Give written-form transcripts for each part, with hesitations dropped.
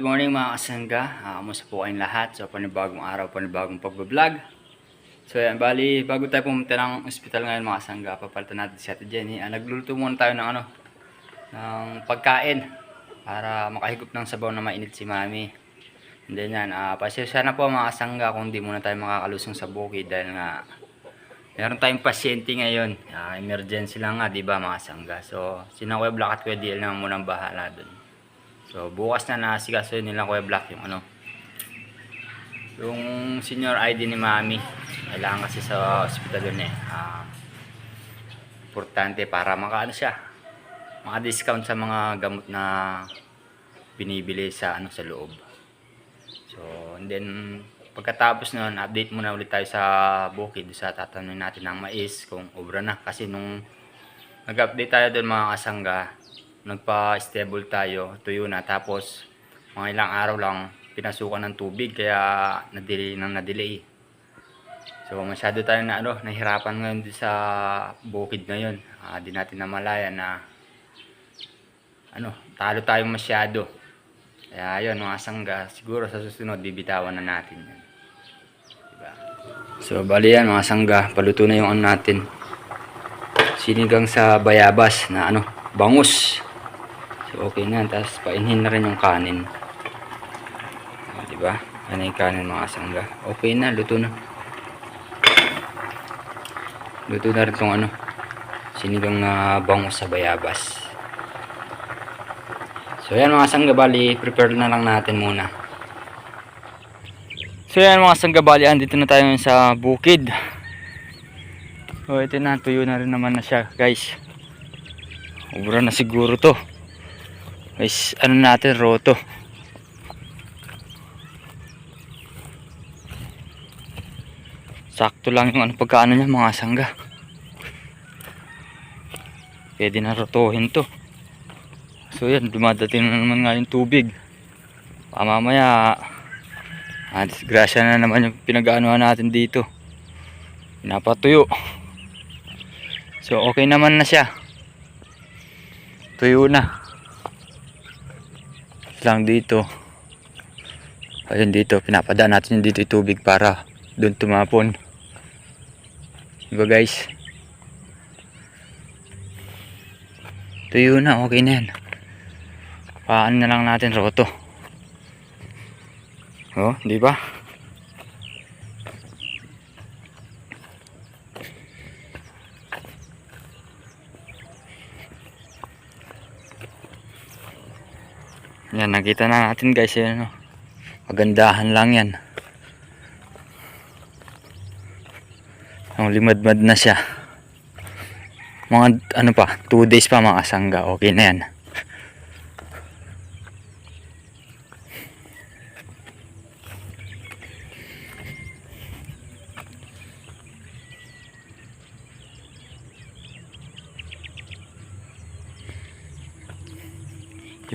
morning mga kasangga, kamusta po kayong lahat? So panibagong araw, panibagong pagbablog. So yan, bali bago tayo pumunta ng ospital ngayon mga kasangga, papalitan natin si Ate Jenny. Nagluluto muna tayo ng ng pagkain para makahigop ng sabaw na mainit si Mami. And then yan, pasensya na po mga kasangga kung di muna tayo makakalusong sa bukid dahil nga meron tayong pasyente ngayon. Emergency lang nga, di ba mga kasangga? So sina Kuya Black at Kuya DL na muna bahala dun. So bukas na nasikaso nila Kuya Black yung senior ID ni Mami. Kailangan kasi sa ospital yun importante para siya, maka-discount sa mga gamot na binibili sa sa loob. So and then pagkatapos nun, update muna ulit tayo sa bukid sa tatanim natin ng mais kung obra na, kasi nung nag-update tayo doon mga kasangga, nagpa-stable tayo, tuyo na, tapos mga ilang araw lang pinasukan ng tubig kaya na-delay. So masyado tayo nahirapan ngayon sa bukid na yun. Di natin namalayan na talo tayo masyado. Kaya yun mga sangga, siguro sa susunod bibitawan na natin yan. Diba? So bali yan mga sangga, paluto na yung natin. Sinigang sa bayabas na bangus. So okay na, tapos painhin na rin yung kanin. Diba? Ano yung kanin mga sangga? Okay na, luto na. Luto na rin itong sinigang na bangus sa bayabas. So yan mga sangga, bali prepare na lang natin muna. So yan mga sangga, bali andito na tayo sa bukid. So ito na, tuyo na rin naman na siya guys. Ubra na siguro to guys. Natin, roto. Sakto lang yung pagkaano niya mga sangga. Pwede na rotohin to. So yan, dumadating na naman nga yung tubig. Mamaya disgrasya na naman yung pinag-aanohan natin dito. Pinapatuyo. So okay naman na siya. Tuyo na. Lang dito. Ayun dito, pinapadaan natin dito yung tubig para doon tumapon. Diba guys? Tuyo na, okay na yan. Paan na lang natin roto. Oh, di ba? Yan, nakita na natin guys, yan magandahan lang yan. Limadmad na siya. Mga 2 days pa mga sangga, okay na yan.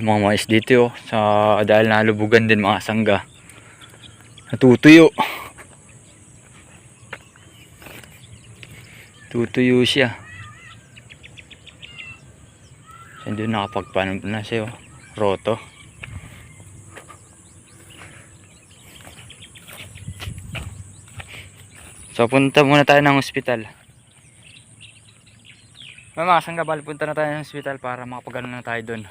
Yung mga mais dito dahil nalubugan din mga sangga, natutuyo. Tutuyo siya. Hindi nakapagpanon na siya roto. So punta muna tayo ng ospital. Mga sangga, bali punta na tayo ng ospital para makapagano na tayo doon.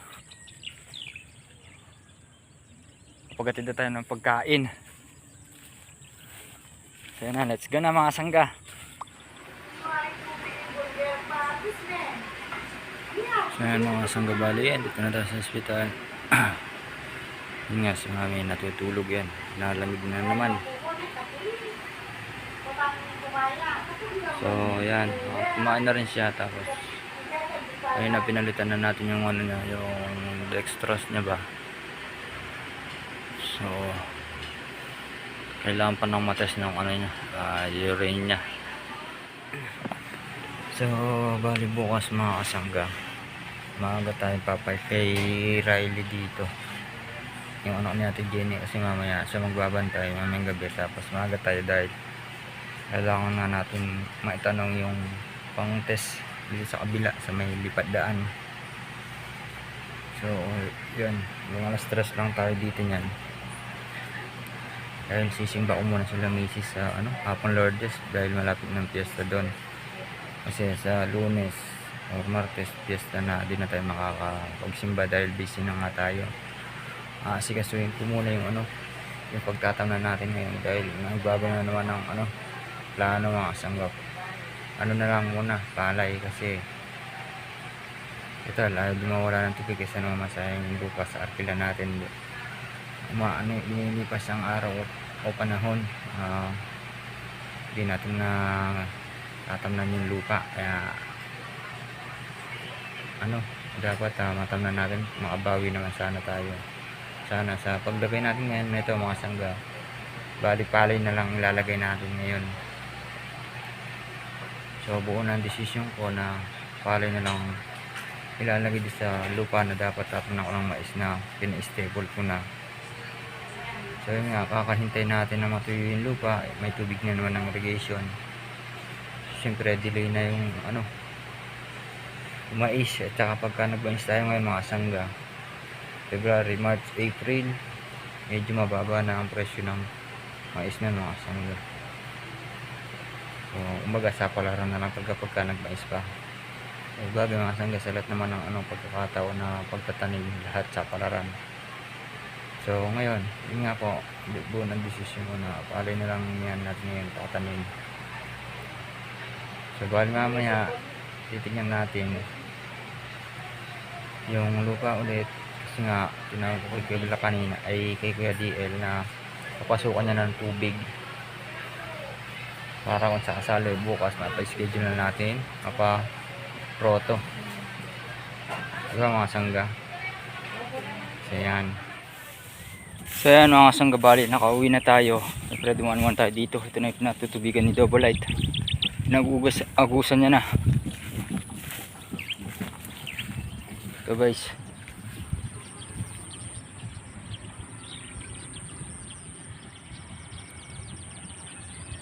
Paghatid na tayo ng pagkain. So yan na, let's go na mga sangga. So yan mga sangga, bali yan, dito na tayo sa ospital. Yun nga, si Mami natutulog yan, nalamig na naman. So yan, kumain na rin siya, tapos ayun na, pinalitan na natin yung yung dextrose niya ba. So kailangan pa ng matest ng urine niya. So bali bukas mga kasangga, maaga tayo papay kay Riley dito, yung ni Ate Jenny, kasi mamaya siya magbabantay mamayang gabi, tapos maaga tayo dahil kailangan na natin maitanong yung pang test dito sa kabila sa may lipad daan. So yun, mga alas 3 lang tayo dito niyan. Ayun, sisimba ko muna sila misis sa Hapon Lourdes dahil malapit ng piyesta doon. Kasi sa Lunes o Martes piyesta na, di na tayo makakapagsimba dahil busy na nga tayo. Asikasuhin ko muna yung pagtatamnan natin ngayon dahil nagbago na naman ng plano mga sanggap. Na lang muna, palay kasi ito, ayaw di mawala ng tubig kasi masayang lupa sa arkila natin. Lumilipas ang araw o panahon, hindi natin na tatamnan yung lupa, kaya dapat matamnan natin, makabawi naman sana tayo. Sana sa paglagay natin ngayon nito mga sangga, balik-palay na lang ilalagay natin ngayon. So buo na ang desisyon ko na palay na lang ilalagay din sa lupa na dapat tatamnan ko ng mais na pina-stable ko na. So yun nga, kakahintay natin na matuyo yung lupa, may tubig na naman ng irrigation. Siyempre delay na yung mais, at saka pagka nag-mais tayo ngayon mga sangga, February, March, April, medyo mababa na ang presyo ng mais na mga sangga. So umaga sa palaran na lang pagka nag-mais pa. So bagay mga sangga, sa lahat naman ng pagkakataon na pagtatanim, lahat sa palaran. So ngayon, yun nga po, buo ng desisyon ko na palay na lang yan natin ngayon tatanim. So bali mamaya titignan natin yung lupa ulit, kasi nga tinawag ko kay Kuya kanina, ay kay Kuya DL, na papasukan niya ng tubig para kung sakasali bukas mapa-schedule na natin mapa-proto, diba mga sangga. So yan mga sangga, bali nakauwi na tayo. Siyempre dumaan tayo dito. Ito na yung pinatutubigan ni Double Light. Agusan niya na. Ito guys,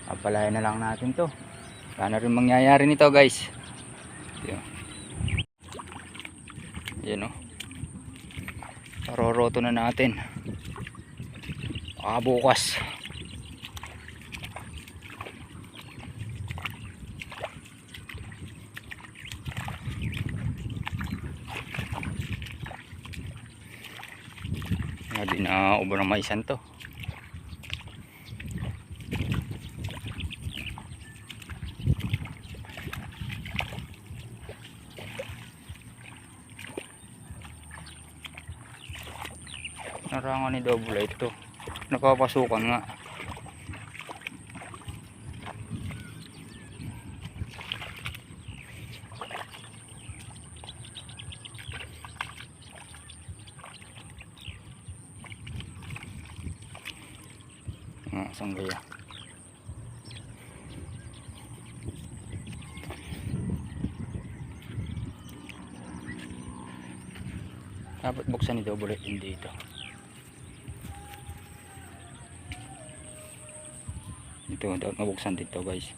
apalayan na lang natin to. Sana rin mangyayari nito guys. Yan o, paroroto na natin bukas. Hindi na ubo ng maisan to. Narangan ni Double Light to, nakapasukan nga. Saan kaya? Dapat buksan ni Double Light din dito. Ito dapat mabuksan dito guys.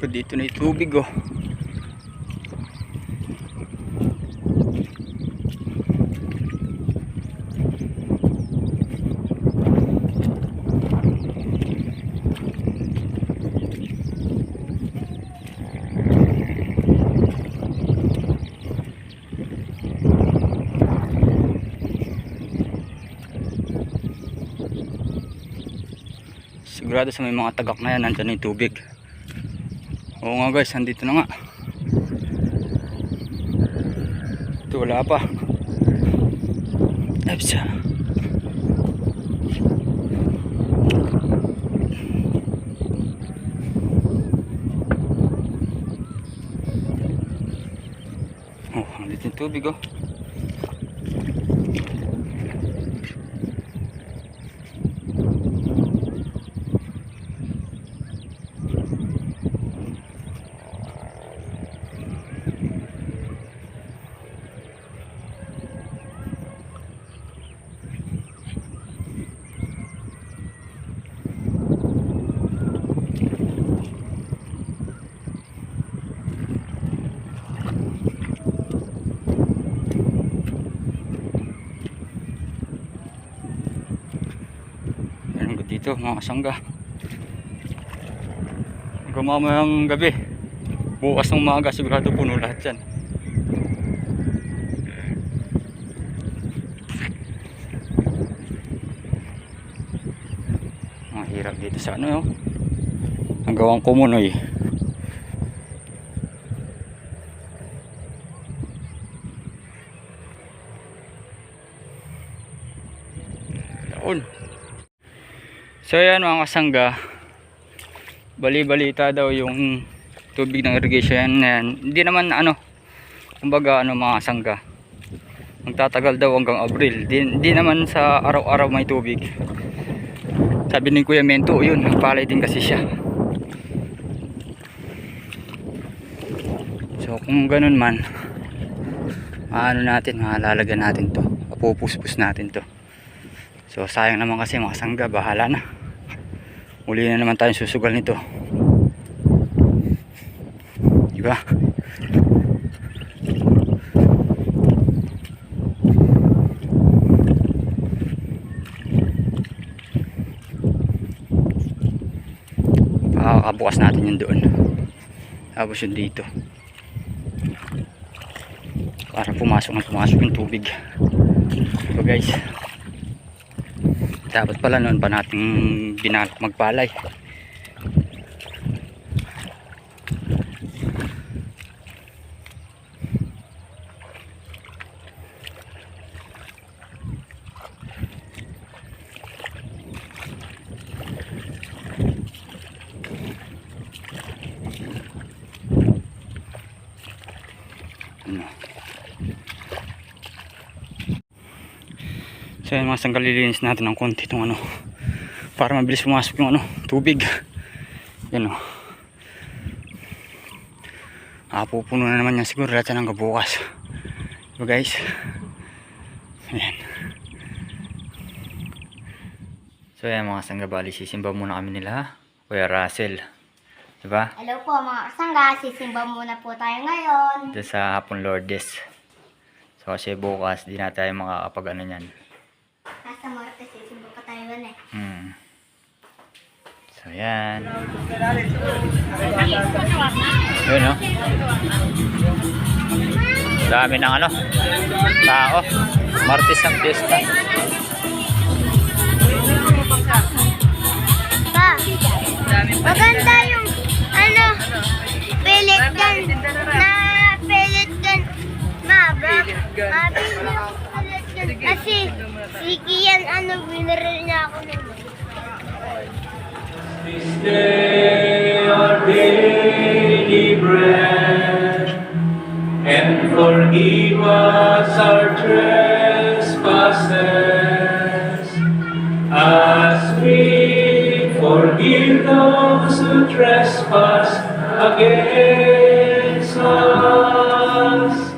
Dito na yung tubig oh. Sigurado sa may mga tagak na yan, nandyan yung tubig. Oo nga guys, nandito na nga. Ito wala pa. Epsa. Oh, nandito yung tubig oh. dito mga kasangga. Hanggang mamayang gabi, bukas ng umaga sigurado puno lahat yan. Mahirap dito sa ano, ang gawang Kumunoy. So yan mga kasangga, bali-balita daw yung tubig ng irrigation yan. Hindi naman ano, kumbaga ano mga kasangga, magtatagal daw hanggang Abril. Di naman sa araw-araw may tubig. Sabi ni Kuya Mento, yun, nagpalay din kasi siya. So kung ganun man, maano natin, malalagyan natin to, pupuspos natin to. So sayang naman kasi mga kasangga, bahala na. Uli na naman tayong susugal nito, diba? Pakakabukas natin yun doon, tapos yun dito, para pumasok yung tubig. So guys, dapat pala noon pa natin binalak magpalay. So yan mga sanggal, lilinis natin ng konti itong ano, para mabilis pumasok yung ano, tubig. Yan o, pupuno na naman yan siguro lahat yan hanggang bukas. So guys, ayan. So yan mga sangga, bali sisimba muna kami nila Kuya Russell, diba? Hello po mga kasangga, sisimba muna po tayo ngayon. Diyan sa Hapon Lourdes. So kasi bukas di na tayo makakapag ano yan. Nasa Martes, sisimba pa tayo doon eh. So yan. Yun o. Dami ng ano, tao. Martes ang piyesta. Pa, maganda yung ano, pellet gun na pellet gun. Mabili yung pellet gun. Kasi si Kian ano, binaril niya ako nun. This day our daily bread, and forgive us our trespasses, as we forgive those who trespass against us.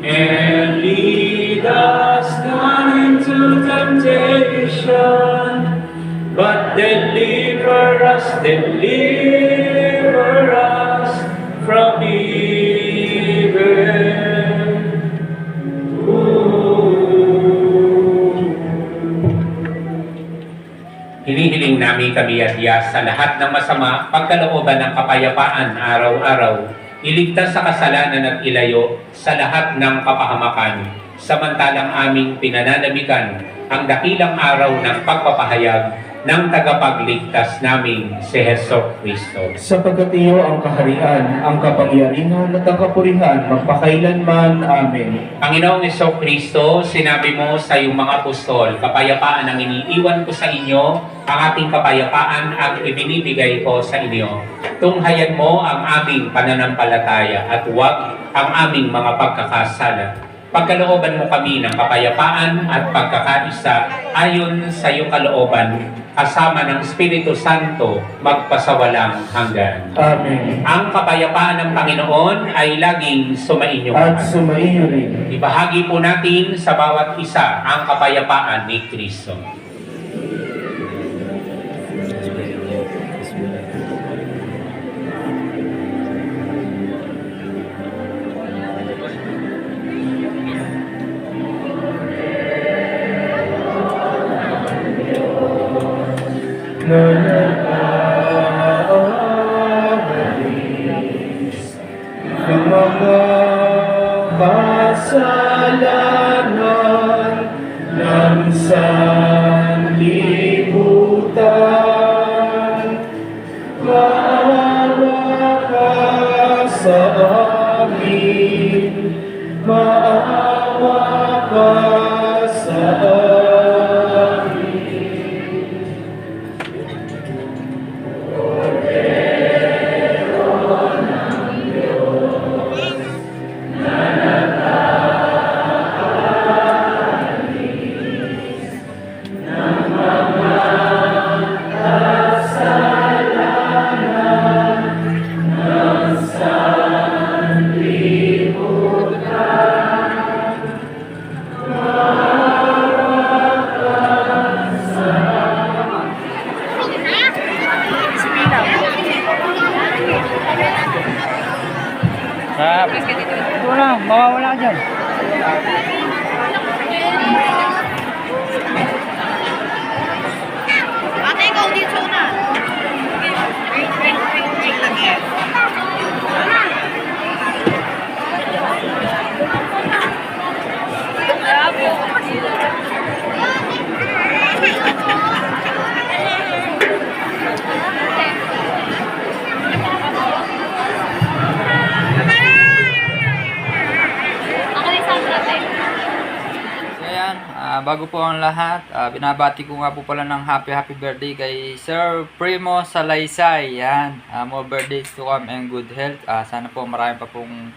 And lead us not into temptation, but deliver us from evil. Hinihiling namin kami at Diyas sa lahat ng masama, pagkalooban ng kapayapaan araw-araw, iligtas sa kasalanan at ilayo sa lahat ng kapahamakan, samantalang aming pinananamikan ang dakilang araw ng pagpapahayag ng tagapagligtas naming si Jesucristo. Sapagkat iyo ang kaharian, ang kapangyarihan at ang kapurihan magpakailanman. Amen. Panginoong Jesucristo, sinabi mo sa iyong mga apostol, kapayapaan ang iniiwan ko sa inyo, ang aking kapayapaan ang ibinibigay ko sa inyo. Tunghayan mo ang aming pananampalataya at huwag ang aming mga pagkakasala. Pagkalooban mo kami ng kapayapaan at pagkakaisa ayon sa iyong kalooban, kasama ng Espiritu Santo, magpasawalang hanggan. Amen. Ang kapayapaan ng Panginoon ay laging sumainyo. At sumaiyo rin. Ibahagi po natin sa bawat isa ang kapayapaan ni Kristo. kasalanan ng sanlibutan. Maawa ka sa amin, maawa ka sa amin. Ito na, mawawala ka dyan. Ate, ikaw dito na. Wait lang yan. So ayan, bago po ang lahat, binabati ko nga po pala ng happy birthday kay Sir Primo Salaysay. Yan, more birthdays to come and good health. Sana po marami pa pong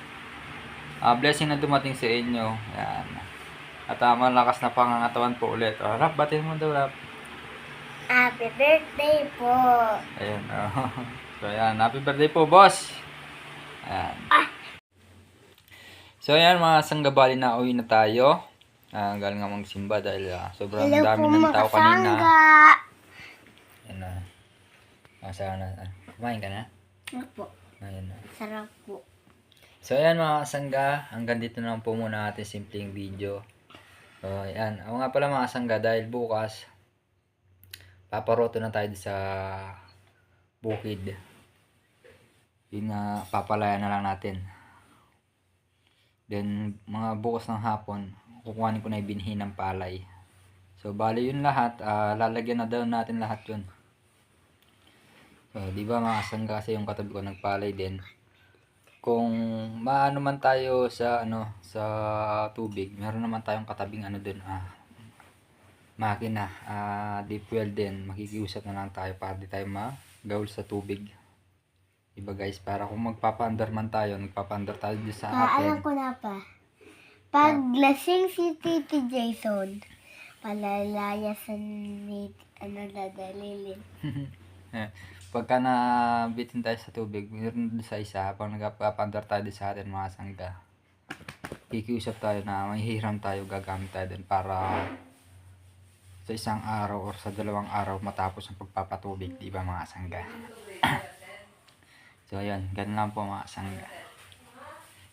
blessing na dumating sa inyo. Yan. At malakas na pangangatawan po ulit. Rap, batiin mo daw, Rap. Happy birthday po. Ayan. So ayan, happy birthday po, boss. Ayan. So ayan mga sanggabali, na uwi na tayo. Galing nga magsimba dahil sobrang Hello dami po ng mga tao kanina. kasangga. Ayan na. Masaya na. Kumain ka na? Opo, Ayan na. sarap po. So ayan mga kasangga, hanggang dito na lang po muna ating simpleng video. So ayan, ako nga pala mga kasangga, dahil bukas paparoto na tayo sa bukid. Yun na, papalaya na lang natin. Then mga bukas ng hapon, kukuhanin ko na yung binhi ng palay. So bali yun lahat, lalagyan na daw natin lahat yun. So di ba mga kasangga, kasi yung katabi ko nagpalay din. Kung maano man tayo sa sa tubig, meron naman tayong katabing doon, makina, deep well din, makikiusap na lang tayo para di tayo magawal sa tubig. Diba guys, para kung magpapaandar man tayo, nagpapaandar tayo dyan sa Alam atin. ko na pa. Pag lasing si Titi Jason, palalayasan ni dadalilin. Pagka nabitin tayo sa tubig, meron doon sa isa, pag nagpapaandar tayo dyan sa atin mga sangga, kikiusap tayo na mahihiram tayo, gagamit tayo din para sa isang araw or sa 2 araw matapos ang pagpapatubig, di ba mga sangga? So ayan, ganun lang po mga sangga.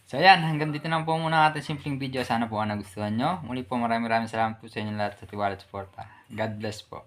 So ayan, hanggang dito lang po muna ating simpleng video. Sana po nagustuhan nyo. Muli po maraming salamat po sa inyo lahat sa tiwala at suporta. God bless po.